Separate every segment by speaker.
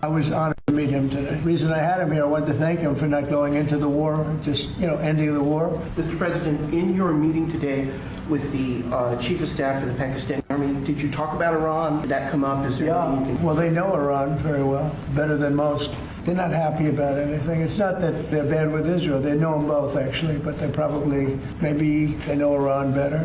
Speaker 1: I was honored to meet him today. The reason I had him here, I wanted to thank him for not going into the war, just, ending the war.
Speaker 2: Mr. President, in your meeting today with the Chief of Staff of the Pakistani Army, did you talk about Iran? Did that come up? Is there anything?
Speaker 1: Well, they know Iran very well, better than most. They're not happy about anything. It's not that they're bad with Israel. They know them both, actually, but maybe they know Iran better.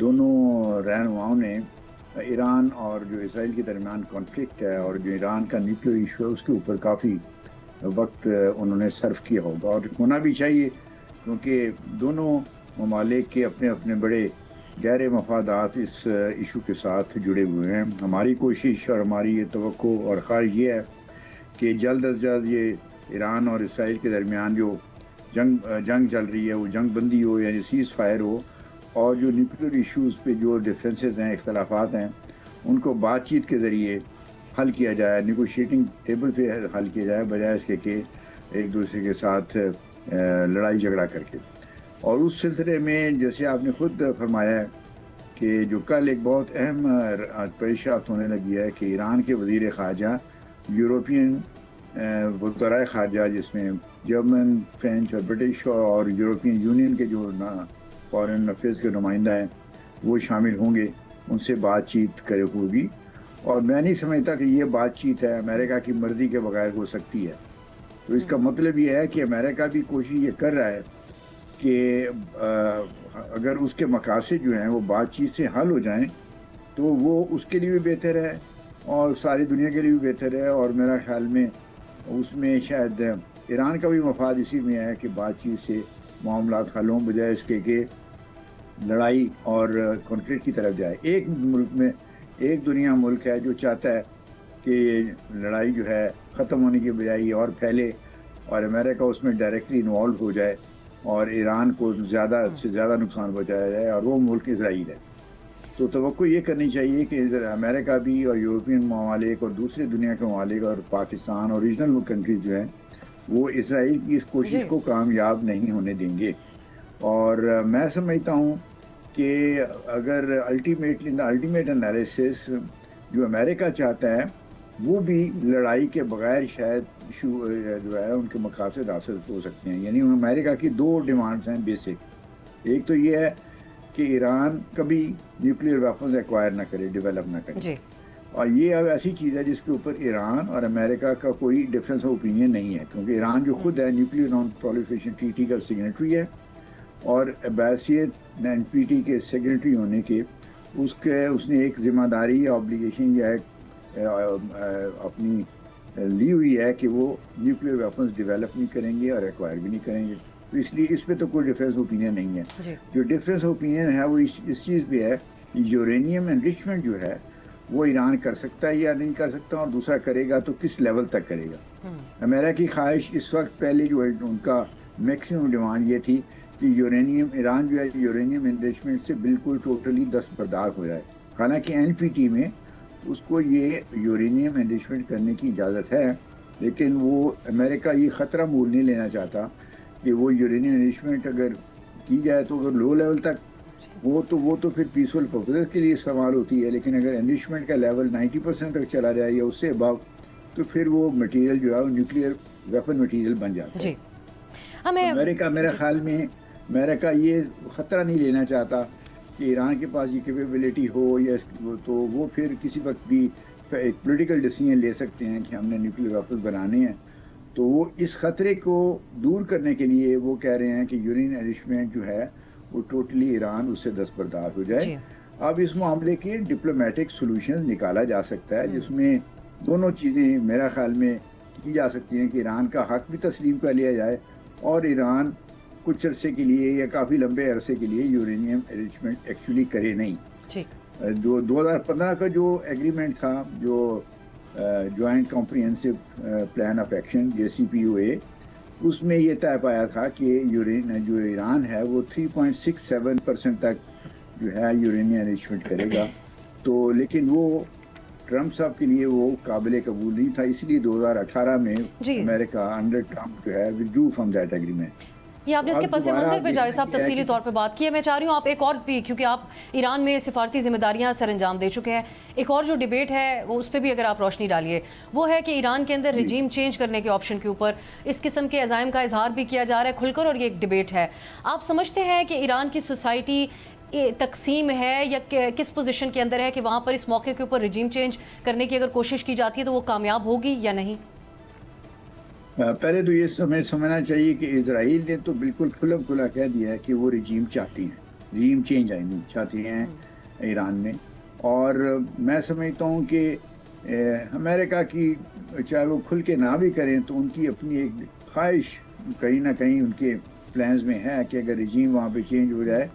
Speaker 3: دونوں رہنماؤں نے ایران اور جو اسرائیل کے درمیان conflict ہے اور جو ایران کا نیوکلیئر ایشو ہے اس کے اوپر کافی وقت انہوں نے صرف کیا ہوگا، اور ہونا بھی چاہیے، کیونکہ دونوں ممالک کے اپنے اپنے بڑے گہرے مفادات اس ایشو کے ساتھ جڑے ہوئے ہیں۔ ہماری کوشش اور ہماری یہ توقع اور خواہش یہ ہے کہ جلد از جلد یہ ایران اور اسرائیل کے درمیان جو جنگ چل رہی ہے وہ جنگ بندی ہو، یعنی سیز فائر ہو، اور جو نیوکلیئر ایشوز پہ جو ڈفرینسز ہیں، اختلافات ہیں، ان کو بات چیت کے ذریعے حل کیا جائے، نیگوشیٹنگ ٹیبل پہ حل کیا جائے، بجائے اس کے کہ ایک دوسرے کے ساتھ لڑائی جھگڑا کر کے۔ اور اس سلسلے میں جیسے آپ نے خود فرمایا ہے کہ جو کل ایک بہت اہم پیشرفت ہونے لگی ہے کہ ایران کے وزیر خارجہ یورپین وزرائے خارجہ، جس میں جرمن، فرینچ اور برٹش اور یورپین یونین کے جو فارن افیئرز کے نمائندہ ہیں وہ شامل ہوں گے، ان سے بات چیت ہوگی۔ اور میں نہیں سمجھتا کہ یہ بات چیت ہے امریکہ کی مرضی کے بغیر ہو سکتی ہے۔ تو اس کا مطلب یہ ہے کہ امریکہ بھی کوشش یہ کر رہا ہے کہ اگر اس کے مقاصد جو ہیں وہ بات چیت سے حل ہو جائیں تو وہ اس کے لیے بھی بہتر ہے اور ساری دنیا کے لیے بھی بہتر ہے، اور میرا خیال میں اس میں شاید ایران کا بھی مفاد اسی میں ہے کہ بات چیت سے معاملات حل ہوں، بجائے اس کے کہ لڑائی اور کانفلکٹ کی طرف جائے۔ ایک ملک میں ایک دنیا ملک ہے جو چاہتا ہے کہ لڑائی جو ہے ختم ہونے کی بجائے اور پھیلے اور امریکہ اس میں ڈائریکٹلی انوالو ہو جائے اور ایران کو زیادہ سے زیادہ نقصان پہنچایا جائے، اور وہ ملک اسرائیل ہے۔ تو توقع یہ کرنی چاہیے کہ امریکہ بھی اور یورپین ممالک اور دوسرے دنیا کے ممالک اور پاکستان اور ریجنل کنٹریز جو ہیں وہ اسرائیل کی اس کوشش کو کامیاب نہیں ہونے دیں گے۔ اور میں سمجھتا ہوں کہ اگر الٹیمیٹ انالیسس جو امریکہ چاہتا ہے وہ بھی لڑائی کے بغیر شاید جو ہے ان کے مقاصد حاصل ہو سکتے ہیں۔ یعنی امریکہ کی دو ڈیمانڈز ہیں بیسک، ایک تو یہ ہے کہ ایران کبھی نیوکلیئر ویپنز ایکوائر نہ کرے، ڈیولپ نہ کرے
Speaker 4: جی،
Speaker 3: اور یہ اب ایسی چیز ہے جس کے اوپر ایران اور امریکہ کا کوئی ڈفرینس آف اوپینین نہیں ہے، کیونکہ ایران جو خود ہے نیوکلیئر نان پرولیفریشن ٹریٹی کا سگنیٹری ہے اور بحیثیت این پی ٹی کے سیکرٹری ہونے کے اس نے ایک ذمہ داری یا آبلیگیشن یا اپنی لی ہوئی ہے کہ وہ نیوکلیئر ویپنز ڈیولپ نہیں کریں گے اور ایکوائر بھی نہیں کریں گے۔ تو اس لیے اس پہ تو کوئی ڈفرینس اوپینین نہیں ہے۔ جو ڈفرینس اوپینین ہے وہ اس چیز پہ ہے کہ یورینیم انرچمنٹ جو ہے وہ ایران کر سکتا ہے یا نہیں کر سکتا، اور دوسرا کرے گا تو کس لیول تک کرے گا۔ امریکہ کی خواہش اس وقت پہلے جو ہے ان کا میکسیمم ڈیمانڈ یہ تھی کہ ایران جو ہے یورینیم انرچمنٹ سے بالکل ٹوٹلی دستبردار ہو جائے۔ حالانکہ این پی ٹی میں اس کو یہ یورینیم انرچمنٹ کرنے کی اجازت ہے، لیکن وہ امریکہ یہ خطرہ مول نہیں لینا چاہتا کہ وہ یورینیم انرچمنٹ اگر کی جائے تو اگر لو لیول تک وہ تو پھر پیسفل پرپز کے لیے استعمال ہوتی ہے، لیکن اگر انرچمنٹ کا لیول 90% تک چلا جائے یا اس سے اباؤ تو پھر وہ مٹیریل جو ہے وہ نیوکلیئر ویپن مٹیریل بن جاتا ہے۔ امریکہ میرے خیال میں امریکہ یہ خطرہ نہیں لینا چاہتا کہ ایران کے پاس یہ کیپیبلٹی ہو، یا تو وہ پھر کسی وقت بھی ایک پولیٹیکل ڈیسیجن لے سکتے ہیں کہ ہم نے نیوکلیئر ویپن بنانے ہیں۔ تو وہ اس خطرے کو دور کرنے کے لیے وہ کہہ رہے ہیں کہ یورین انرچمنٹ جو ہے وہ ٹوٹلی ایران اس سے دستبردار ہو جائے۔ اب اس معاملے کے ڈپلومیٹک سولوشن نکالا جا سکتا ہے جس میں دونوں چیزیں میرا خیال میں کی جا سکتی ہیں کہ ایران کا حق بھی تسلیم کر لیا جائے اور ایران کچھ عرصے کے لیے یا کافی لمبے عرصے کے لیے یورینیم انرچمنٹ ایکچولی کرے نہیں۔ 2015 کا جو ایگریمنٹ تھا، جو joint comprehensive plan of action JCPOA، اس میں یہ طے پایا تھا کہ جو ایران ہے وہ 3.67% تک جو ہے یورینیم انرچمنٹ کرے گا۔ تو لیکن وہ ٹرمپ صاحب کے لیے وہ قابل قبول نہیں تھا، اس لیے 2018 میں امریکہ انڈر ٹرمپ جو ہے withdrew from that agreement۔
Speaker 4: یہ آپ نے اس کے پس منظر پہ جائے صاحب تفصیلی طور پہ بات کی ہے۔ میں چاہ رہی ہوں آپ ایک اور بھی، کیونکہ آپ ایران میں سفارتی ذمہ داریاں سر انجام دے چکے ہیں، ایک اور جو ڈیبیٹ ہے وہ اس پہ بھی اگر آپ روشنی ڈالیے، وہ ہے کہ ایران کے اندر رجیم چینج کرنے کے آپشن کے اوپر اس قسم کے عزائم کا اظہار بھی کیا جا رہا ہے کھل کر، اور یہ ایک ڈیبیٹ ہے۔ آپ سمجھتے ہیں کہ ایران کی سوسائٹی تقسیم ہے یا کس پوزیشن کے اندر ہے کہ وہاں پر اس موقع کے اوپر رجیم چینج کرنے کی اگر کوشش کی جاتی ہے تو وہ کامیاب ہوگی یا نہیں؟
Speaker 3: پہلے تو یہ سمجھنا چاہیے کہ اسرائیل نے تو بالکل کھلا کھلا کہہ دیا ہے کہ وہ رجیم چاہتی ہیں، رجیم چینج چاہتے ہیں ایران میں. اور میں سمجھتا ہوں کہ امریکہ کی چاہے وہ کھل کے نہ بھی کریں تو ان کی اپنی ایک خواہش کہیں نہ کہیں ان کے پلانز میں ہے کہ اگر رجیم وہاں پہ چینج ہو جائے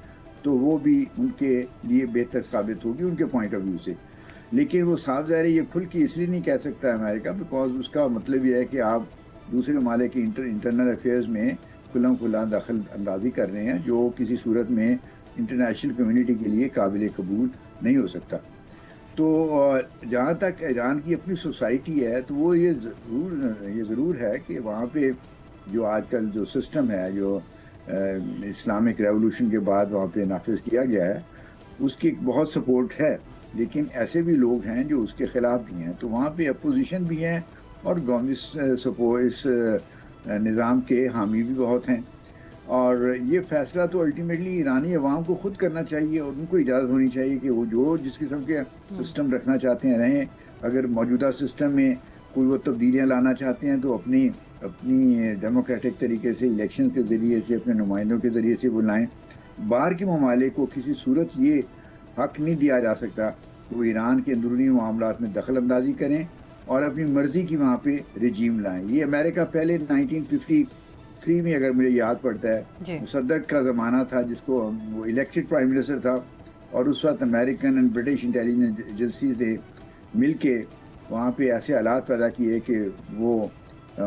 Speaker 3: تو وہ بھی ان کے لیے بہتر ثابت ہوگی ان کے پوائنٹ آف ویو سے. لیکن وہ صاف ظاہر ہے یہ کھل کے اس لیے نہیں کہہ سکتا امریکہ بیکاز اس کا مطلب یہ ہے کہ آپ دوسرے ممالک کی انٹرنل افیئرز میں کھلا دخل اندازی کر رہے ہیں جو کسی صورت میں انٹرنیشنل کمیونٹی کے لیے قابل قبول نہیں ہو سکتا. تو جہاں تک ایران کی اپنی سوسائٹی ہے تو وہ یہ ضرور ہے کہ وہاں پہ جو آج کل جو سسٹم ہے جو اسلامک ریولوشن کے بعد وہاں پہ نافذ کیا گیا ہے اس کی بہت سپورٹ ہے. لیکن ایسے بھی لوگ ہیں جو اس کے خلاف بھی ہیں. تو وہاں پہ اپوزیشن بھی ہیں اور گورنمنٹ سپورٹ اس نظام کے حامی بھی بہت ہیں. اور یہ فیصلہ تو الٹیمیٹلی ایرانی عوام کو خود کرنا چاہیے اور ان کو اجازت ہونی چاہیے کہ وہ جو جس قسم کے سسٹم رکھنا چاہتے ہیں رہیں. اگر موجودہ سسٹم میں کوئی وہ تبدیلیاں لانا چاہتے ہیں تو اپنی ڈیموکریٹک طریقے سے الیکشن کے ذریعے سے اپنے نمائندوں کے ذریعے سے وہ لائیں. باہر کے ممالک کو کسی صورت یہ حق نہیں دیا جا سکتا کہ وہ ایران کے اندرونی معاملات میں دخل اندازی کریں اور اپنی مرضی کی وہاں پہ رجیم لائیں. یہ امریکہ پہلے 1953 میں اگر مجھے یاد پڑتا ہے مصدق کا زمانہ تھا جس کو وہ الیکٹڈ پرائم منسٹر تھا اور اس وقت American and British intelligence agencies نے مل کے وہاں پہ ایسے حالات پیدا کیے کہ وہ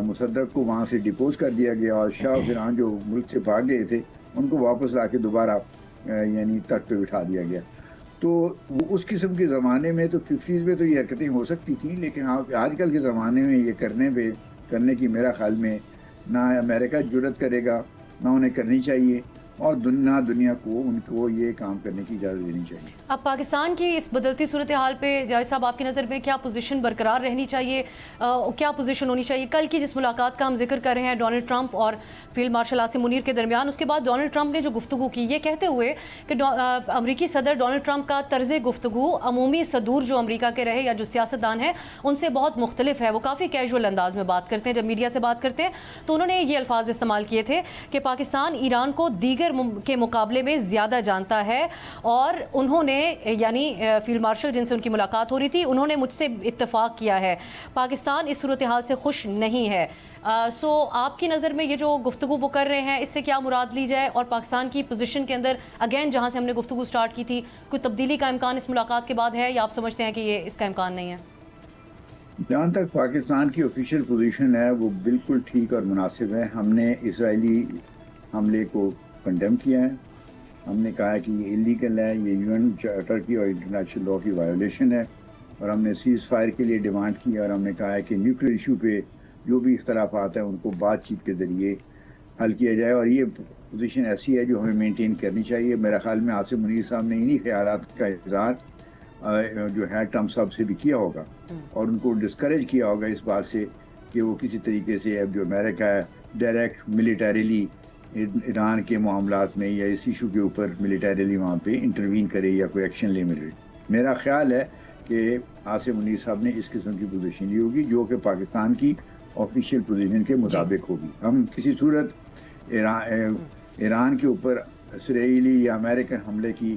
Speaker 3: مصدق کو وہاں سے ڈپوز کر دیا گیا اور شاہ فرحان جو ملک سے بھاگ گئے تھے ان کو واپس لا کے دوبارہ یعنی تخت پہ بٹھا دیا گیا. تو وہ اس قسم کے زمانے میں تو 50s میں تو یہ حرکتیں ہو سکتی تھیں لیکن آج کل کے زمانے میں یہ کرنے کی میرا خیال میں نہ امریکہ جرت کرے گا نہ انہیں کرنی چاہیے اور نہ دنیا کو ان کو یہ کام کرنے کی اجازت دینی چاہیے.
Speaker 4: اب پاکستان کی اس بدلتی صورتحال پہ جاوید صاحب آپ کی نظر میں کیا پوزیشن برقرار رہنی چاہیے, کیا پوزیشن ہونی چاہیے؟ کل کی جس ملاقات کا ہم ذکر کر رہے ہیں ڈونلڈ ٹرمپ اور فیلڈ مارشل عاصم منیر کے درمیان, اس کے بعد ڈونلڈ ٹرمپ نے جو گفتگو کی یہ کہتے ہوئے کہ امریکی صدر ڈونلڈ ٹرمپ کا طرز گفتگو عمومی صدور جو امریکہ کے رہے یا جو سیاستدان ہیں ان سے بہت مختلف ہے. وہ کافی کیجول انداز میں بات کرتے ہیں. جب میڈیا سے بات کرتے ہیں تو انہوں نے یہ الفاظ استعمال کیے تھے کہ پاکستان ایران کو دیگر کے مقابلے میں زیادہ جانتا ہے اور انہوں نے یعنی فیلڈ مارشل جن سے ان کی ملاقات ہو رہی تھی انہوں نے مجھ سے اتفاق کیا ہے, پاکستان اس صورتحال سے خوش نہیں ہے. سو آپ کی نظر میں یہ جو گفتگو وہ کر رہے ہیں اس سے کیا مراد لی جائے اور پاکستان کی پوزیشن کے اندر اگین جہاں سے ہم نے گفتگو سٹارٹ کی تھی کوئی تبدیلی کا امکان اس ملاقات کے بعد ہے یا آپ سمجھتے ہیں کہ یہ اس کا امکان نہیں ہے؟
Speaker 3: جہاں تک پاکستان کی آفیشیل پوزیشن ہے وہ بالکل ٹھیک اور مناسب ہے. ہم نے اسرائیلی حملے کو کنڈیم کیا ہے. ہم نے کہا ہے کہ یہ انلیگل ہے, یہ یو چارٹر کی اور انٹرنیشنل لاء کی وائیولیشن ہے اور ہم نے سیز فائر کے لیے ڈیمانڈ کی اور ہم نے کہا ہے کہ نیوکلیر ایشو پہ جو بھی اختلافات ہیں ان کو بات چیت کے ذریعے حل کیا جائے اور یہ پوزیشن ایسی ہے جو ہمیں مینٹین کرنی چاہیے. میرا خیال میں عاصم منیر صاحب نے انہی خیالات کا اظہار جو ہے ٹرمپ صاحب سے بھی کیا ہوگا اور ان کو ڈسکریج کیا ہوگا اس بات سے کہ وہ کسی طریقے سے اب جو امریکہ ہے ڈائریکٹ ملیٹریلی ایران کے معاملات میں یا اس ایشو کے اوپر ملیٹریلی وہاں پہ انٹروین کرے یا کوئی ایکشن لے. میرا خیال ہے کہ عاصم منیر صاحب نے اس قسم کی پوزیشن لی ہوگی جو کہ پاکستان کی آفیشیل پوزیشن کے مطابق ہوگی. ہم کسی صورت ایران کے اوپر اسرائیلی یا امریکن حملے کی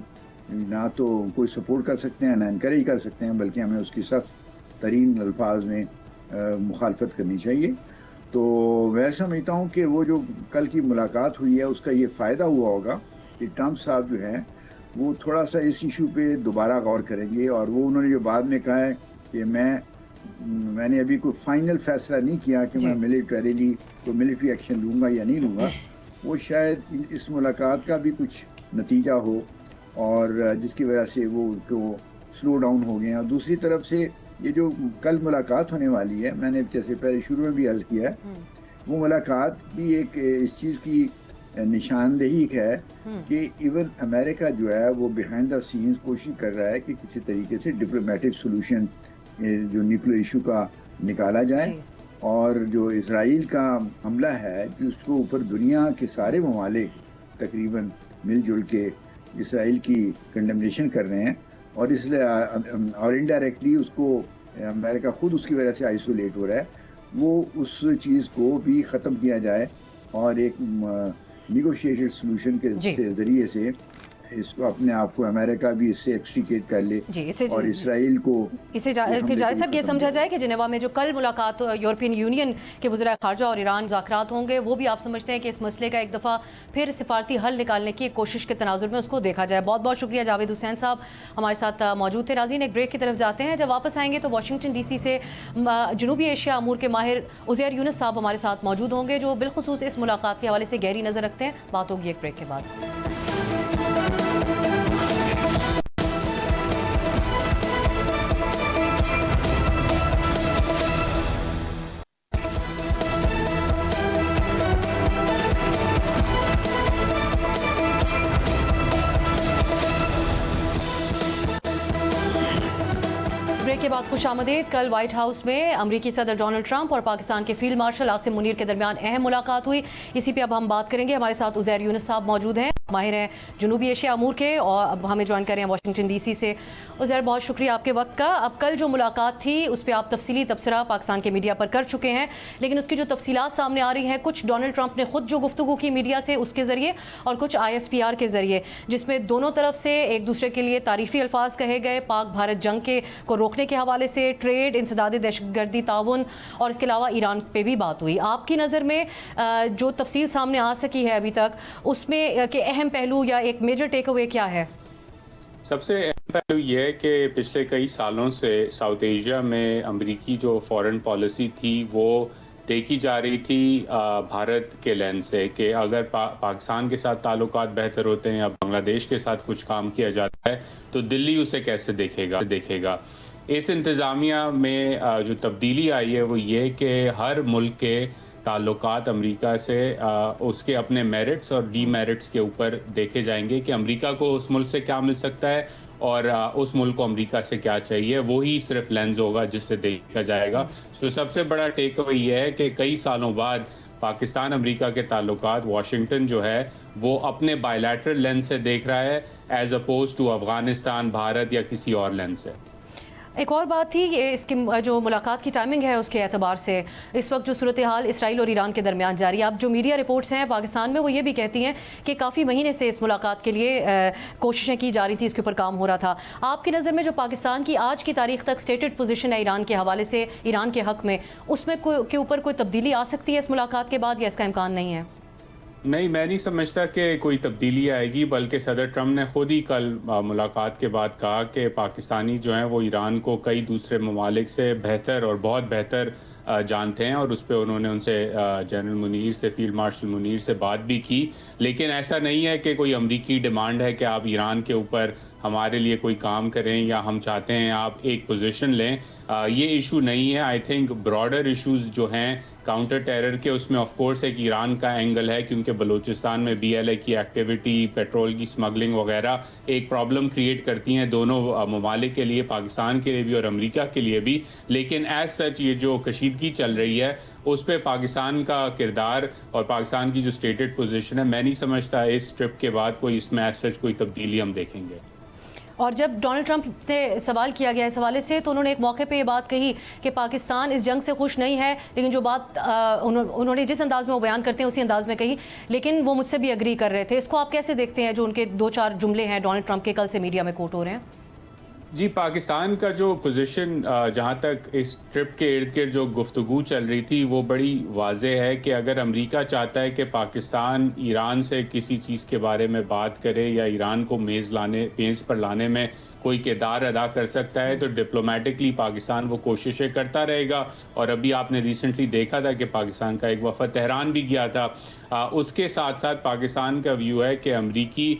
Speaker 3: نہ تو کوئی سپورٹ کر سکتے ہیں نہ انکریج کر سکتے ہیں بلکہ ہمیں اس کی سخت ترین الفاظ میں مخالفت کرنی چاہیے. تو میں سمجھتا ہوں کہ وہ جو کل کی ملاقات ہوئی ہے اس کا یہ فائدہ ہوا ہوگا کہ ٹرمپ صاحب جو ہیں وہ تھوڑا سا اس ایشو پہ دوبارہ غور کریں گے اور وہ انہوں نے جو بعد میں کہا ہے کہ میں نے ابھی کوئی فائنل فیصلہ نہیں کیا کہ میں ملیٹریلی کوئی ملٹری ایکشن لوں گا یا نہیں لوں گا, وہ شاید اس ملاقات کا بھی کچھ نتیجہ ہو اور جس کی وجہ سے وہ سلو ڈاؤن ہو گئے ہیں. اور دوسری طرف سے یہ جو کل ملاقات ہونے والی ہے میں نے جیسے پہلے شروع میں بھی عرض کیا ہے وہ ملاقات بھی ایک اس چیز کی نشاندہی ہے کہ ایون امریکہ جو ہے وہ بیہائنڈ دا سینز کوشش کر رہا ہے کہ کسی طریقے سے ڈپلومیٹک سولوشن جو نیوکلیر ایشو کا نکالا جائے اور جو اسرائیل کا حملہ ہے کہ اس کو اوپر دنیا کے سارے ممالک تقریباً مل جل کے اسرائیل کی کنڈمنیشن کر رہے ہیں اور اس لیے اور انڈائریکٹلی اس کو امریکہ خود اس کی وجہ سے آئسولیٹ ہو رہا ہے. وہ اس چیز کو بھی ختم کیا جائے اور ایک نیگوشیٹڈ سولوشن کے ذریعے سے اس کو اپنے آپ کو امریکہ بھی اس سے ایکسٹریکیٹ کر لے
Speaker 4: جی اسے
Speaker 3: اور اسرائیل کو
Speaker 4: پھر جائے صاحب یہ سمجھا جائے کہ جنیوا میں جو کل ملاقات یورپین یونین کے وزراء خارجہ اور ایران مذاکرات ہوں گے وہ بھی آپ سمجھتے ہیں کہ اس مسئلے کا ایک دفعہ پھر سفارتی حل نکالنے کی ایک کوشش کے تناظر میں اس کو دیکھا جائے؟ بہت بہت شکریہ جاوید حسین صاحب ہمارے ساتھ موجود تھے. ناظرین ایک بریک کی طرف جاتے ہیں. جب واپس آئیں گے تو واشنگٹن ڈی سی سے جنوبی ایشیا امور کے ماہر عزیر یونس صاحب ہمارے ساتھ موجود ہوں گے جو بالخصوص اس ملاقات کے حوالے سے گہری نظر رکھتے ہیں. بات ہوگی ایک بریک کے بعد. بریک کے بعد خوش آمدید. کل وائٹ ہاؤس میں امریکی صدر ڈونلڈ ٹرمپ اور پاکستان کے فیلڈ مارشل عاصم منیر کے درمیان اہم ملاقات ہوئی. اسی پہ اب ہم بات کریں گے. ہمارے ساتھ عزیر یونس صاحب موجود ہیں, ماہر ہیں جنوبی ایشیا امور کے, اور اب ہمیں جوائن کر رہے ہیں واشنگٹن ڈی سی سے. عزیر بہت شکریہ آپ کے وقت کا. اب کل جو ملاقات تھی اس پہ آپ تفصیلی تبصرہ پاکستان کے میڈیا پر کر چکے ہیں, لیکن اس کی جو تفصیلات سامنے آ رہی ہیں, کچھ ڈونلڈ ٹرمپ نے خود جو گفتگو کی میڈیا سے اس کے ذریعے اور کچھ ISPR کے ذریعے, جس میں دونوں طرف سے ایک دوسرے کے لیے تعریفی الفاظ کہے گئے. پاک بھارت جنگ کو روکنے کے حوالے سے, ٹریڈ, انسداد دہشت گردی تعاون, اور اس کے علاوہ ایران پہ بھی بات ہوئی. آپ کی نظر میں جو تفصیل سامنے آ سکی ہے ابھی تک, اس میں کہ اہم پہلو یا ایک میجر ٹیک اوے کیا ہے؟
Speaker 5: سب سے اہم پہلو یہ ہے کہ پچھلے کئی سالوں سے ساؤتھ ایشیا میں امریکی جو فورن پالیسی تھی وہ دیکھی جا رہی تھی بھارت کے لینس سے, کہ اگر پاکستان کے ساتھ تعلقات بہتر ہوتے ہیں یا بنگلہ دیش کے ساتھ کچھ کام کیا جاتا ہے تو دلی اسے کیسے دیکھے گا. اس انتظامیہ میں جو تبدیلی آئی ہے وہ یہ کہ ہر ملک کے تعلقات امریکہ سے اس کے اپنے میرٹس اور ڈی میرٹس کے اوپر دیکھے جائیں گے, کہ امریکہ کو اس ملک سے کیا مل سکتا ہے اور اس ملک کو امریکہ سے کیا چاہیے. وہی صرف لینز ہوگا جس سے دیکھا جائے گا. تو سب سے بڑا ٹیک اوے یہ ہے کہ کئی سالوں بعد پاکستان امریکہ کے تعلقات واشنگٹن جو ہے وہ اپنے بائیلیٹرل لینز سے دیکھ رہا ہے as opposed to Afghanistan, Bharat یا کسی اور لینز سے.
Speaker 4: ایک اور بات تھی اس کی جو ملاقات کی ٹائمنگ ہے اس کے اعتبار سے, اس وقت جو صورتحال اسرائیل اور ایران کے درمیان جاری ہے, اب جو میڈیا رپورٹس ہیں پاکستان میں وہ یہ بھی کہتی ہیں کہ کافی مہینے سے اس ملاقات کے لیے کوششیں کی جا رہی تھی, اس کے اوپر کام ہو رہا تھا. آپ کی نظر میں جو پاکستان کی آج کی تاریخ تک سٹیٹڈ پوزیشن ہے ایران کے حوالے سے, ایران کے حق میں, اس میں کے اوپر کوئی تبدیلی آ سکتی ہے اس ملاقات کے بعد, یا اس کا امکان نہیں ہے؟
Speaker 5: نہیں, میں نہیں سمجھتا کہ کوئی تبدیلی آئے گی, بلکہ صدر ٹرمپ نے خود ہی کل ملاقات کے بعد کہا کہ پاکستانی جو ہیں وہ ایران کو کئی دوسرے ممالک سے بہتر اور بہت بہتر جانتے ہیں, اور اس پہ انہوں نے ان سے جنرل منیر سے, فیلڈ مارشل منیر سے بات بھی کی. لیکن ایسا نہیں ہے کہ کوئی امریکی ڈیمانڈ ہے کہ آپ ایران کے اوپر ہمارے لیے کوئی کام کریں یا ہم چاہتے ہیں آپ ایک پوزیشن لیں. یہ ایشو نہیں ہے. آئی تھنک براڈر ایشوز جو ہیں کاؤنٹر ٹیرر کے, اس میں آف کورس ایک ایران کا اینگل ہے, کیونکہ بلوچستان میں BLA کی ایکٹیویٹی, پیٹرول کی سمگلنگ وغیرہ ایک پرابلم کریٹ کرتی ہیں دونوں ممالک کے لیے, پاکستان کے لیے بھی اور امریکہ کے لیے بھی. لیکن ایز سچ یہ جو کشیدگی چل رہی ہے اس پہ پاکستان کا کردار اور پاکستان کی جو اسٹیٹڈ پوزیشن ہے, میں نہیں سمجھتا اس ٹرپ کے بعد کوئی اس میں ایز سچ کوئی تبدیلی ہم دیکھیں گے.
Speaker 4: اور جب ڈونلڈ ٹرمپ سے سوال کیا گیا اس حوالے سے تو انہوں نے ایک موقع پہ یہ بات کہی کہ پاکستان اس جنگ سے خوش نہیں ہے, لیکن جو بات انہوں نے جس انداز میں وہ بیان کرتے ہیں اسی انداز میں کہی, لیکن وہ مجھ سے بھی اگری کر رہے تھے. اس کو آپ کیسے دیکھتے ہیں جو ان کے 2-4 جملے ہیں ڈونلڈ ٹرمپ کے کل سے میڈیا میں کوٹ ہو رہے ہیں؟
Speaker 5: جی, پاکستان کا جو پوزیشن جہاں تک اس ٹرپ کے ارد گرد جو گفتگو چل رہی تھی وہ بڑی واضح ہے کہ اگر امریکہ چاہتا ہے کہ پاکستان ایران سے کسی چیز کے بارے میں بات کرے یا ایران کو میز پر لانے میں کوئی کردار ادا کر سکتا ہے تو ڈپلومیٹکلی پاکستان وہ کوششیں کرتا رہے گا. اور ابھی آپ نے ریسنٹلی دیکھا تھا کہ پاکستان کا ایک وفد تہران بھی گیا تھا. اس کے ساتھ ساتھ پاکستان کا ویو ہے کہ امریکی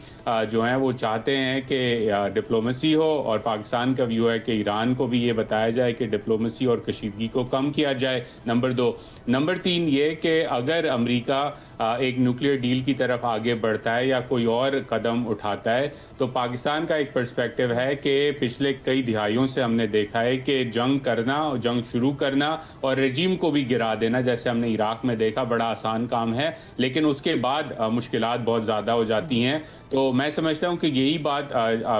Speaker 5: جو ہیں وہ چاہتے ہیں کہ ڈپلومیسی ہو, اور پاکستان کا ویو ہے کہ ایران کو بھی یہ بتایا جائے کہ ڈپلومیسی اور کشیدگی کو کم کیا جائے. نمبر 2. نمبر 3 یہ کہ اگر امریکہ ایک نیوکلیر ڈیل کی طرف آگے بڑھتا ہے یا کوئی اور قدم اٹھاتا ہے تو پاکستان کا ایک پرسپیکٹیو ہے کہ پچھلے کئی دہائیوں سے ہم نے دیکھا ہے کہ جنگ کرنا, جنگ شروع کرنا اور رجیم کو بھی گرا دینا, جیسے ہم نے عراق میں دیکھا, بڑا آسان کام ہے, لیکن اس کے بعد مشکلات بہت زیادہ ہو جاتی ہیں. تو میں سمجھتا ہوں کہ یہی بات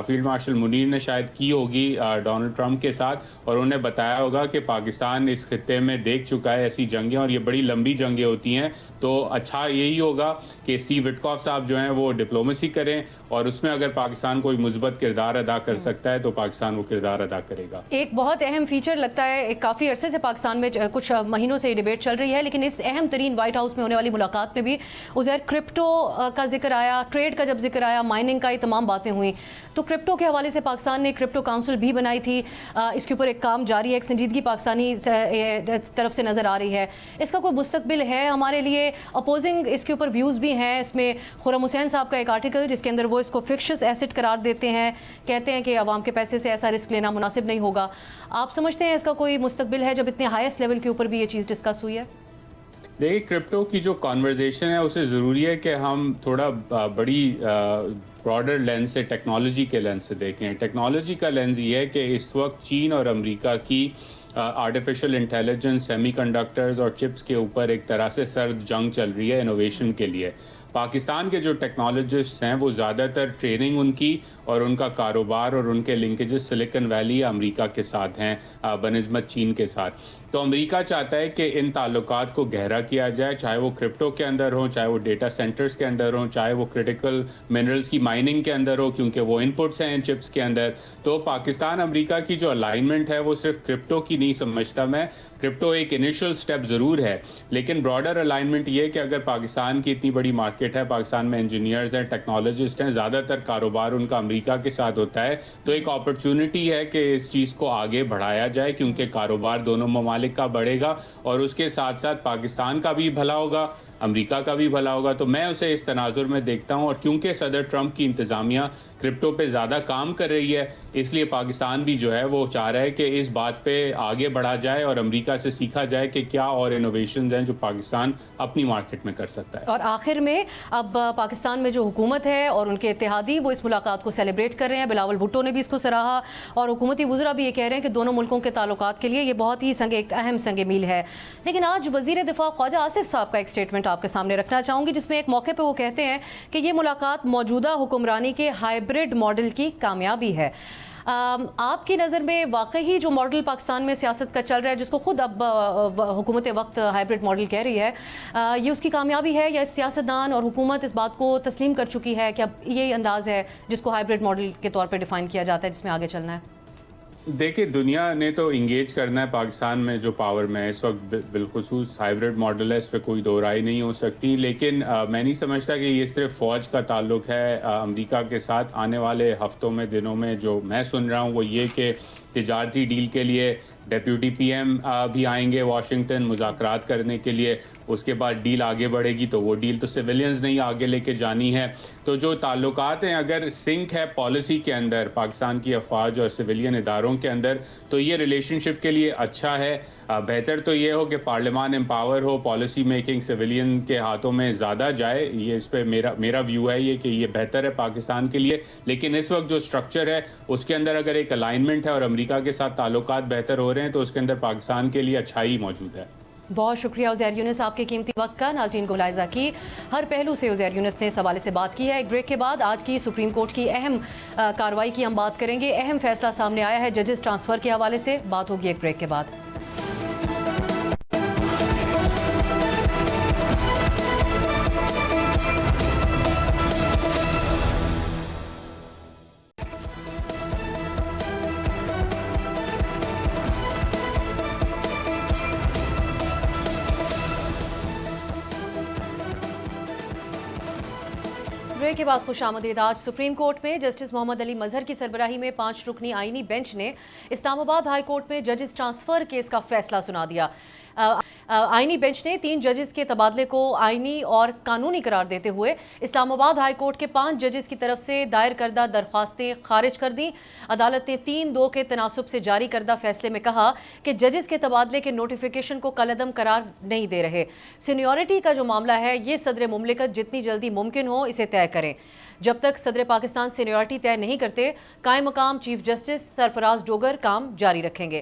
Speaker 5: فیلڈ مارشل منیر نے شاید کی ہوگی ڈونلڈ ٹرمپ کے ساتھ, اور انہوں نے بتایا ہوگا کہ پاکستان اس خطے میں دیکھ چکا ہے ایسی جنگیں, اور یہ بڑی لمبی جنگیں ہوتی ہیں. تو اچھا یہی ہوگا کہ اسٹیو وٹکاف صاحب جو ہیں وہ ڈپلومیسی کریں اور اس میں اگر پاکستان کوئی مثبت کردار ادا کر سکتا ہے تو پاکستان وہ کردار ادا کرے گا.
Speaker 4: ایک بہت اہم فیچر لگتا ہے، ایک کافی عرصے سے پاکستان میں کچھ مہینوں سے یہ ڈیبیٹ چل رہی ہے، لیکن اس اہم ترین وائٹ ہاؤس میں ہونے والی ملاقات میں بھی عزیر کرپٹو کا ذکر آیا، ٹریڈ کا جب ذکر آیا، مائننگ کا، یہ تمام باتیں ہوئیں. تو کرپٹو کے حوالے سے پاکستان نے کرپٹو کاؤنسل بھی بنائی تھی، اس کے اوپر ایک کام جاری ہے، ایک سنجیدگی پاکستانی طرف سے نظر آ رہی ہے. اس کا کوئی مستقبل ہے ہمارے لیے؟ اپوزنگ اس کے اوپر ویوز بھی ہیں. اس میں خرم حسین صاحب کا ایک آرٹیکل جس کے اندر وہ اس کو فکشس ایسٹ قرار دیتے ہیں، کہتے ہیں کہ عوام کے پیسے سے ایسا رسک لینا مناسب نہیں ہوگا. آپ سمجھتے ہیں اس کا کوئی مستقبل ہے جب اتنے ہائیسٹ لیول کے اوپر بھی یہ چیز ڈسکس ہوئی ہے؟
Speaker 5: دیکھیے، کرپٹو کی جو کانورزیشن ہے اسے ضروری ہے کہ ہم تھوڑا بڑی براڈر لینس سے، ٹیکنالوجی کے لینس سے دیکھیں. ٹیکنالوجی کا لینس یہ ہے کہ اس وقت چین اور امریکہ کی آرٹیفیشل انٹیلیجنس، سیمی کنڈکٹرز اور چپس کے اوپر ایک طرح سے سرد جنگ چل رہی ہے انوویشن کے لیے. پاکستان کے جو ٹیکنالوجسٹ ہیں وہ زیادہ تر ٹریننگ ان کی اور ان کا کاروبار اور ان کے لنکیجز سلیکن ویلی امریکہ کے ساتھ ہیں بنسبت چین کے ساتھ. تو امریکہ چاہتا ہے کہ ان تعلقات کو گہرا کیا جائے، چاہے وہ کرپٹو کے اندر ہوں، چاہے وہ ڈیٹا سینٹرز کے اندر ہوں، چاہے وہ کرٹیکل منرلز کی مائننگ کے اندر ہو، کیونکہ وہ ان پٹس ہیں ان چپس کے اندر. تو پاکستان امریکہ کی جو الائنمنٹ ہے وہ صرف کرپٹو کی نہیں سمجھتا میں. کرپٹو ایک انیشل سٹیپ ضرور ہے، لیکن براڈر الائنمنٹ یہ کہ اگر پاکستان کی اتنی بڑی مارکیٹ ہے، پاکستان میں انجینئرز ہیں، ٹیکنالوجسٹ ہیں، زیادہ تر کاروبار ان کا امریکہ کے ساتھ ہوتا ہے، تو ایک اپرچونٹی ہے کہ اس چیز کو آگے بڑھایا جائے، کیونکہ کاروبار دونوں ممالک کا بڑھے گا اور اس کے ساتھ ساتھ پاکستان کا بھی بھلا ہوگا، امریکہ کا بھی بھلا ہوگا. تو میں اسے اس تناظر میں دیکھتا ہوں، اور کیونکہ صدر ٹرمپ کی انتظامیہ کرپٹو پہ زیادہ کام کر رہی ہے، اس لیے پاکستان بھی جو ہے وہ چاہ رہا ہے کہ اس بات پہ آگے بڑھا جائے اور امریکہ سے سیکھا جائے کہ کیا اور انوویشنز ہیں جو پاکستان اپنی مارکیٹ میں کر سکتا ہے.
Speaker 4: اور آخر میں اب پاکستان میں جو حکومت ہے اور ان کے اتحادی وہ اس ملاقات کو سیلیبریٹ کر رہے ہیں. بلاول بھٹو نے بھی اس کو سراہا اور حکومتی وزراء بھی یہ کہہ رہے ہیں کہ دونوں ملکوں کے تعلقات کے لیے یہ بہت ہی ایک اہم سنگ میل ہے. لیکن آج وزیر دفاع خواجہ آصف صاحب کا ایک سٹیٹمنٹ آپ کے سامنے رکھنا چاہوں گی، جس میں ایک موقع پہ وہ کہتے ہیں کہ یہ ملاقات موجودہ حکمرانی کے ہائبرڈ ماڈل کی کامیابی ہے. آپ کی نظر میں واقعی جو ماڈل پاکستان میں سیاست کا چل رہا ہے، جس کو خود اب حکومت وقت ہائبرڈ ماڈل کہہ رہی ہے، یہ اس کی کامیابی ہے، یا سیاستدان اور حکومت اس بات کو تسلیم کر چکی ہے کہ اب یہ انداز ہے جس کو ہائبرڈ ماڈل کے طور پہ ڈیفائن کیا جاتا ہے، جس میں آگے چلنا ہے؟
Speaker 5: دیکھیں، دنیا نے تو انگیج کرنا ہے پاکستان میں جو پاور میں اس وقت بالخصوص ہائبرڈ ماڈل ہے، اس پہ کوئی دو رائے نہیں ہو سکتی. لیکن میں نہیں سمجھتا کہ یہ صرف فوج کا تعلق ہے امریکہ کے ساتھ. آنے والے ہفتوں میں، دنوں میں جو میں سن رہا ہوں وہ یہ کہ تجارتی ڈیل کے لیے ڈیپیوٹی پی ایم بھی آئیں گے واشنگٹن مذاکرات کرنے کے لیے. اس کے بعد ڈیل آگے بڑھے گی تو وہ ڈیل تو سویلینز نہیں آگے لے کے جانی ہے. تو جو تعلقات ہیں اگر سنک ہے پالیسی کے اندر پاکستان کی افواج اور سویلین اداروں کے اندر، تو یہ ریلیشن شپ کے لیے اچھا ہے. بہتر تو یہ ہو کہ پارلیمان امپاور ہو، پالیسی میکنگ سویلین کے ہاتھوں میں زیادہ جائے. یہ اس پہ میرا ویو ہے یہ کہ یہ بہتر ہے پاکستان کے لیے. لیکن اس وقت جو سٹرکچر ہے اس کے اندر اگر ایک الائنمنٹ ہے اور امریکہ کے ساتھ تعلقات بہتر ہو رہے ہیں تو اس کے اندر پاکستان کے لیے اچھائی موجود ہے.
Speaker 4: بہت شکریہ عزیر یونس آپ کے قیمتی وقت کا. ناظرین کو ملاحظہ کی ہر پہلو سے عزیر یونس نے اس حوالے سے بات کی ہے. ایک بریک کے بعد آج کی سپریم کورٹ کی اہم کارروائی کی ہم بات کریں گے. اہم فیصلہ سامنے آیا ہے ججز ٹرانسفر کے حوالے سے، بات ہوگی ایک بریک کے بعد. بریک کے بعد خوش آمدید. آج سپریم کورٹ میں جسٹس محمد علی مظہر کی سربراہی میں 5 رکنی آئینی بینچ نے اسلام آباد ہائی کورٹ میں ججز ٹرانسفر کیس کا فیصلہ سنا دیا. آئینی بینچ نے 3 ججز کے تبادلے کو آئینی اور قانونی قرار دیتے ہوئے اسلام آباد ہائی کورٹ کے 5 ججز کی طرف سے دائر کردہ درخواستیں خارج کر دیں. عدالت نے 3-2 کے تناسب سے جاری کردہ فیصلے میں کہا کہ ججز کے تبادلے کے نوٹیفیکیشن کو کالعدم قرار نہیں دے رہے. سینیورٹی کا جو معاملہ ہے یہ صدر مملکت جتنی جلدی ممکن ہو اسے طے کریں. جب تک صدر پاکستان سینیورٹی طے نہیں کرتے، قائم مقام چیف جسٹس سرفراز ڈوگر کام جاری رکھیں گے.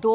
Speaker 4: 2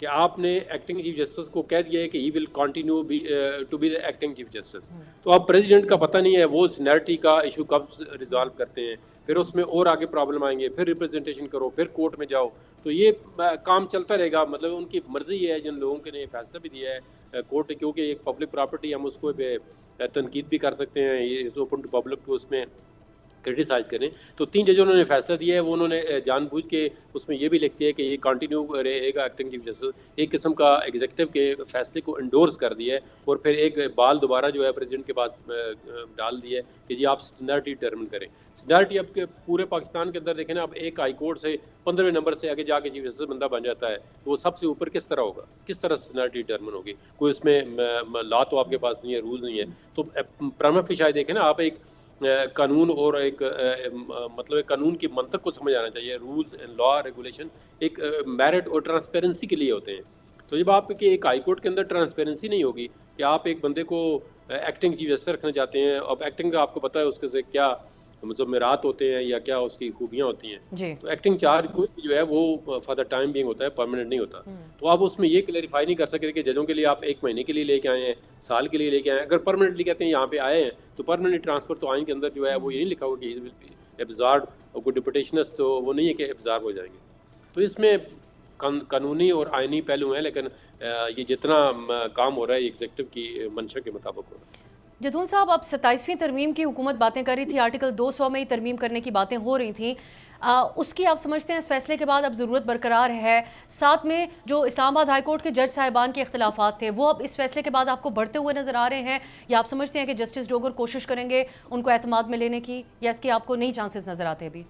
Speaker 6: کہ آپ نے ایکٹنگ چیف جسٹس کو کہہ دیا ہے کہ he will continue to be acting chief justice. تو اب پریزیڈنٹ کا پتہ نہیں ہے وہ سینیرٹی کا ایشو کب ریزالو کرتے ہیں, پھر اس میں اور آگے پرابلم آئیں گے, پھر ریپرزنٹیشن کرو, پھر کورٹ میں جاؤ. تو یہ کام چلتا رہے گا. مطلب ان کی مرضی ہے, جن لوگوں کے نے فیصلہ بھی دیا ہے کورٹ نے, کیونکہ ایک پبلک پراپرٹی, ہم اس کو تنقید بھی کر سکتے ہیں, یہ اوپن ٹو پبلک کو اس میں کرٹیسائز کریں. تو 3 ججوں نے فیصلہ دیا ہے, وہ انہوں نے جان بوجھ کے اس میں یہ بھی لکھتے ہیں کہ یہ کنٹینیو رہے گا ایکٹنگ چیف جسٹس. ایک قسم کا ایگزیکٹو کے فیصلے کو انڈورس کر دیا ہے, اور پھر ایک بال دوبارہ جو ہے پریزیڈنٹ کے پاس ڈال دیا ہے کہ جی آپ سینیرٹی ڈٹرمن کریں. سینیرٹی اب پورے پاکستان کے اندر دیکھیں نا, اب ایک ہائی کورٹ سے 15ویں نمبر سے آگے جا کے چیف جسٹس بندہ بن جاتا ہے, تو وہ سب سے اوپر کس طرح ہوگا, کس طرح سینیرٹی ڈٹرمن ہوگی؟ کوئی اس میں لا تو آپ کے پاس نہیں ہے, رول نہیں ہے. تو پرائما فیشی دیکھیں نا آپ, ایک قانون اور ایک مطلب قانون کی منطق کو سمجھ آنا چاہیے. رولز اینڈ لا ریگولیشن ایک میرٹ اور ٹرانسپیرنسی کے لیے ہوتے ہیں. تو جب آپ کے ایک ہائی کورٹ کے اندر ٹرانسپیرنسی نہیں ہوگی کہ آپ ایک بندے کو ایکٹنگ چیف جسٹس رکھنا چاہتے ہیں, اب ایکٹنگ کا آپ کو پتہ ہے اس کے سے کیا مضمرات ہوتے ہیں یا کیا اس کی خوبیاں ہوتی ہیں.
Speaker 4: جی.
Speaker 6: تو ایکٹنگ چارج کوئی جو ہے وہ فار دا ٹائم بینگ ہوتا ہے, پرماننٹ نہیں ہوتا. تو آپ اس میں یہ کلیریفائی نہیں کر سکتے کہ ججوں کے لیے آپ 1 مہینے کے لیے لے کے آئے ہیں, سال کے لیے لے کے آئے ہیں. اگر پرماننٹلی کہتے ہیں یہاں پہ آئے ہیں تو پرماننٹ ٹرانسفر تو آئین کے اندر جو ہے وہ یہ نہیں لکھا ہوا کہ ایبزارڈ, اور کوئی ڈپوٹیشنس تو وہ نہیں ہے کہ ایبزارب ہو جائیں گے. تو اس میں قانونی اور آئینی پہلو ہیں, لیکن یہ جتنا کام ہو رہا ہے ایگزیکٹو کی منشا کے مطابق ہو رہا ہے.
Speaker 4: جدون صاحب, اب 27ویں ترمیم کی حکومت باتیں کر رہی تھی, آرٹیکل 200 میں ہی ترمیم کرنے کی باتیں ہو رہی تھیں. اس کی آپ سمجھتے ہیں اس فیصلے کے بعد اب ضرورت برقرار ہے؟ ساتھ میں جو اسلام آباد ہائی کورٹ کے جج صاحبان کے اختلافات تھے, وہ اب اس فیصلے کے بعد آپ کو بڑھتے ہوئے نظر آ رہے ہیں, یا آپ سمجھتے ہیں کہ جسٹس ڈوگر کوشش کریں گے ان کو اعتماد میں لینے کی, یا اس کے آپ کو نہیں چانسز نظر آتے ابھی؟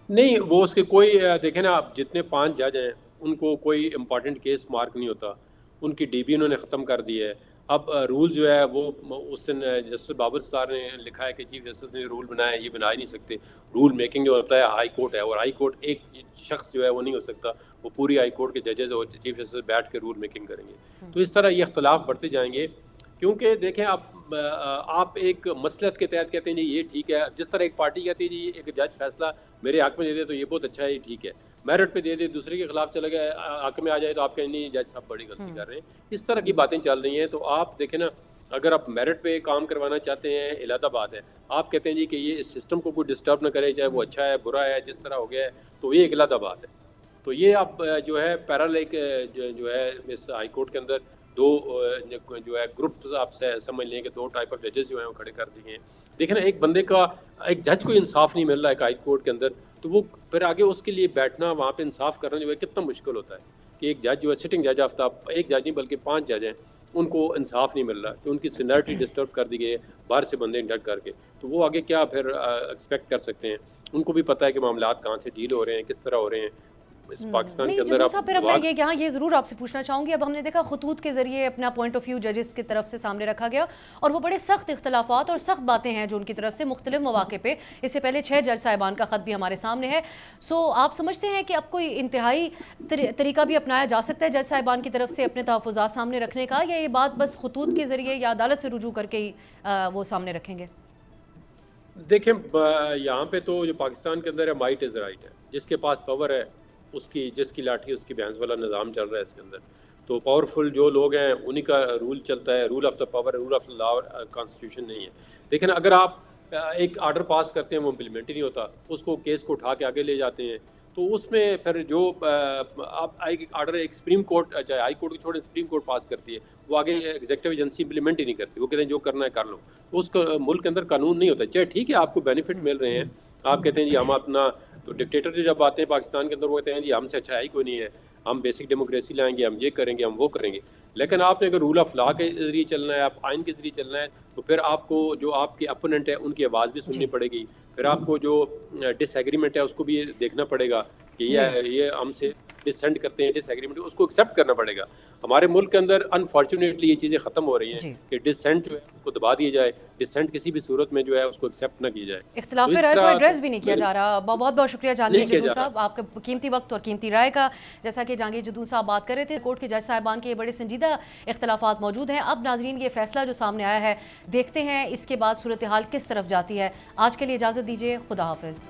Speaker 6: نہیں, وہ اس کے کوئی دیکھیں نا, آپ جتنے 5 جج ہیں ان کو کوئی امپورٹنٹ کیس مارک نہیں ہوتا, ان کی ڈی بی انہوں نے ختم کر دی ہے. اب رول جو ہے وہ اس دن جسٹس بابر سار نے لکھا ہے کہ چیف جسٹس نے رول بنایا ہے, یہ بنا ہی نہیں سکتے. رول میکنگ جو ہوتا ہے ہائی کورٹ ہے, اور ہائی کورٹ ایک شخص جو ہے وہ نہیں ہو سکتا, وہ پوری ہائی کورٹ کے ججز اور چیف جسٹس بیٹھ کے رول میکنگ کریں گے. تو اس طرح یہ اختلاف بڑھتے جائیں گے, کیونکہ دیکھیں آپ ایک مسلط کے تحت کہتے ہیں جی یہ ٹھیک ہے, جس طرح ایک پارٹی کہتی ہے جی ایک جج فیصلہ میرے حق میں دے دے تو یہ بہت اچھا ہے, یہ ٹھیک ہے. میرٹ پہ دے دے, دوسرے کے خلاف چلا گیا حق میں آ جائے تو آپ کہیں نہیں جج صاحب بڑی غلطی کر رہے ہیں. اس طرح کی باتیں چل رہی ہیں. تو آپ دیکھیں نا, اگر آپ میرٹ پہ کام کروانا چاہتے ہیں, علیحدہ بات ہے. آپ کہتے ہیں جی کہ یہ اس سسٹم کو کوئی ڈسٹرب نہ کرے, چاہے وہ اچھا ہے برا ہے جس طرح ہو گیا ہے, تو یہ ایک علیحدہ بات ہے. تو یہ آپ جو ہے پیرالل جو ہے اس ہائی کورٹ کے اندر 2 جو ہے گروپ آپ سے سمجھ لیں کہ 2 ٹائپ آف ججز جو ہیں وہ کھڑے کر دیے ہیں. دیکھیں نا, ایک بندے کا, ایک جج کو انصاف نہیں مل رہا ہے ہائی کورٹ کے اندر, تو وہ پھر آگے اس کے لیے بیٹھنا, وہاں پہ انصاف کرنا جو ہے کتنا مشکل ہوتا ہے. کہ ایک جج جو ہے سٹنگ جج آفتاب, ایک جج نہیں بلکہ 5 جج ہیں, ان کو انصاف نہیں مل رہا کہ ان کی سینیرٹی ڈسٹرب کر دی گئی ہے باہر سے بندے انڈکٹ کر کے. تو وہ آگے کیا پھر ایکسپیکٹ کر سکتے ہیں؟ ان کو بھی پتہ ہے کہ معاملات کہاں سے ڈیل ہو رہے ہیں, کس طرح ہو رہے ہیں اس پاکستان کے اندر.
Speaker 4: پھر اب میں یہ ضرور آپ سے پوچھنا چاہوں گی, اب ہم نے دیکھا خطوط کے ذریعے اپنا پوائنٹ آف ویو ججز کی طرف سے سامنے رکھا گیا, اور وہ بڑے سخت اختلافات اور سخت باتیں ہیں جو ان کی طرف سے مختلف مواقع پہ, اس سے پہلے 6 جج صاحبان کا خط بھی ہمارے سامنے ہے. سو آپ سمجھتے ہیں کہ اب کوئی انتہائی طریقہ بھی اپنایا جا سکتا ہے جج صاحبان کی طرف سے اپنے تحفظات سامنے رکھنے کا, یا یہ بات بس خطوط کے ذریعے یا عدالت سے رجوع کر کے ہی وہ سامنے رکھیں گے؟
Speaker 6: دیکھیں, یہاں پہ تو جو پاکستان کے اندر ہے مائٹ از رائٹ ہے, جس کے پاس پاور ہے اس کی, جس کی لاٹھی اس کی بھینس والا نظام چل رہا ہے اس کے اندر. تو پاورفل جو لوگ ہیں انہی کا رول چلتا ہے, rule of the power, rule of the law constitution نہیں ہے. لیکن اگر آپ ایک آرڈر پاس کرتے ہیں وہ امپلیمنٹ ہی نہیں ہوتا, اس کو کیس کو اٹھا کے آگے لے جاتے ہیں, تو اس میں پھر جو آپ ایک آرڈر ایک سپریم کورٹ, چاہے ہائی کورٹ کی چھوڑے سپریم کورٹ پاس کرتی ہے, وہ آگے ایگزیکٹو ایجنسی امپلیمنٹ ہی نہیں کرتی. وہ کہتے ہیں جو کرنا ہے کر لو. تو اس کا ملک کے اندر قانون نہیں ہوتا. چاہے ٹھیک ہے آپ کو بینیفٹ مل رہے ہیں, آپ کہتے ہیں جی ہم اپنا, تو ڈکٹیٹر جو جب آتے ہیں پاکستان کے اندر وہ کہتے ہیں جی ہم سے اچھا ہے ہی کوئی نہیں ہے, ہم بیسک ڈیموکریسی لائیں گے, ہم یہ کریں گے, ہم وہ کریں گے. لیکن آپ نے اگر رول آف لا کے ذریعے چلنا ہے, آپ آئین کے ذریعے چلنا ہے, تو پھر آپ کو جو آپ کے اپوننٹ ہے ان کی آواز بھی سننی پڑے گی. پھر آپ کو جو ڈس ایگریمنٹ ہے اس کو بھی دیکھنا پڑے گا کہ یہ ہم سے ڈسینٹ کرتے ہیں, ڈس ایگریمنٹ اس کو ایکسیپٹ کرنا پڑے گا. ہمارے ملک کے اندر انفارچونیٹلی یہ چیزیں ختم ہو رہی ہیں کہ ڈسینٹ جو ہے اس کو دبا دیا جائے, ڈسینٹ کسی بھی صورت میں جو ہے اس کو ایکسیپٹ نہ کی جائے.
Speaker 4: اختلاف رائے کو ایڈریس بھی نہیں کیا جا رہا. بہت بہت شکریہ جہانگیر جدون صاحب آپ کا قیمتی وقت اور قیمتی رائے کا. جیسا کہ جہانگیر جدون صاحب بات کر رہے تھے, کورٹ کے جج صاحبان کے یہ بڑے سنجیدہ اختلافات موجود ہیں. اب ناظرین یہ فیصلہ جو سامنے آیا ہے, دیکھتے ہیں اس کے بعد صورتحال کس طرف جاتی ہے. آج کے لیے اجازت دیجیے, خدا حافظ.